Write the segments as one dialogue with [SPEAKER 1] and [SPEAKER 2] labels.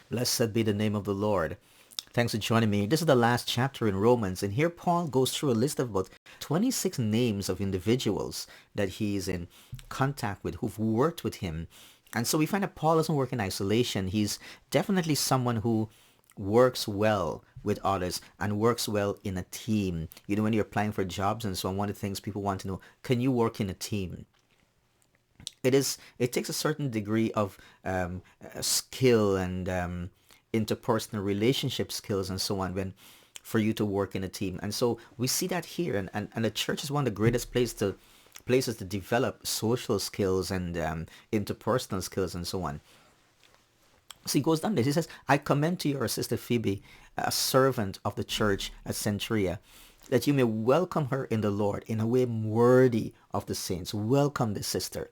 [SPEAKER 1] Blessed be the name of the Lord. Thanks for joining me. This is the last chapter in Romans, and here Paul goes through a list of about 26 names of individuals that he's in contact with, who've worked with him. And so we find that Paul doesn't work in isolation. He's definitely someone who works well with others and works well in a team. You know, when you're applying for jobs and so on, one of the things people want to know, can you work in a team? It takes a certain degree of skill and interpersonal relationship skills and so on when for you to work in a team. And so we see that here, and the church is one of the greatest places to develop social skills and interpersonal skills and so on. So he goes down this. He says, I commend to your sister Phoebe, a servant of the church at Centuria, that you may welcome her in the Lord in a way worthy of the saints. Welcome the sister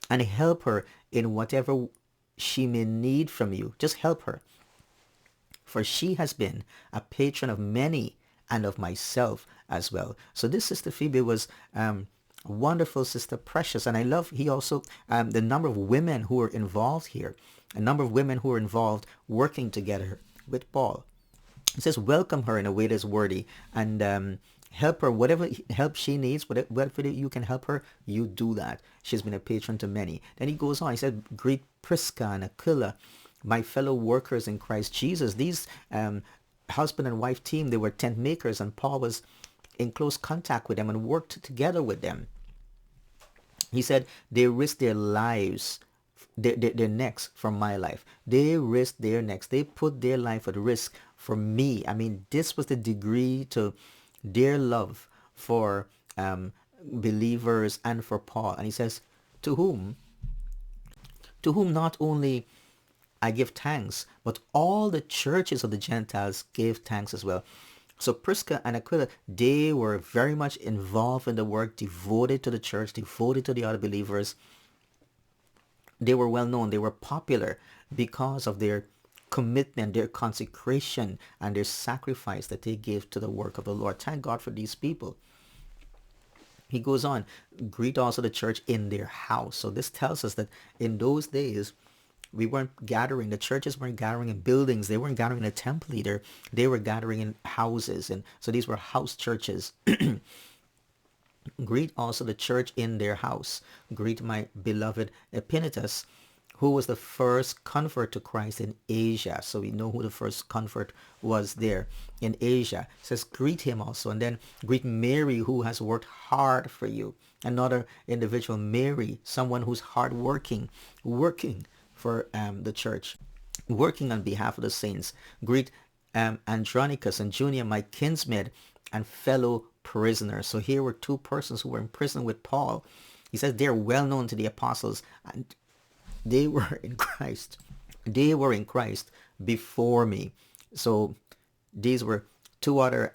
[SPEAKER 1] and help her in whatever she may need from you. Just help her. For she has been a patron of many and of myself as well. So this sister Phoebe was wonderful, sister precious. And I love he also the number of women who were involved here, a number of women who were involved working together with Paul. It says, welcome her in a way that's worthy and help her, whatever help she needs, whatever you can help her, you do that. She's been a patron to many. Then he goes on, he said, greet Prisca and Aquila, my fellow workers in Christ Jesus. These husband and wife team, they were tent makers, and Paul was in close contact with them and worked together with them. He said they risked their lives, their necks for my life. They risked their necks. They put their life at risk for me. I mean, this was the degree to their love for believers and for Paul. And he says, to whom not only I give thanks, but all the churches of the Gentiles gave thanks as well. So Prisca and Aquila, they were very much involved in the work, devoted to the church, devoted to the other believers. They were well known. They were popular because of their commitment, their consecration, and their sacrifice that they gave to the work of the Lord. Thank God for these people. He goes on, greet also the church in their house. So this tells us that in those days, we weren't gathering, the churches weren't gathering in buildings. They weren't gathering in a temple either. They were gathering in houses. And so these were house churches. Greet also the church in their house. Greet my beloved Epaenetus, who was the first convert to Christ in Asia. So we know who the first convert was there in Asia. It says greet him also. And then greet Mary, who has worked hard for you. Another individual, Mary, someone who's hardworking, working for the church, working on behalf of the saints. Greet Andronicus and Junia, my kinsmen and fellow prisoners. So here were two persons who were in prison with Paul. He says they're well known to the apostles, and they were in Christ. They were in Christ before me. So these were two other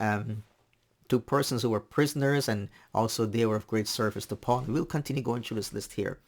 [SPEAKER 1] persons who were prisoners, and also they were of great service to Paul. We'll continue going through this list here.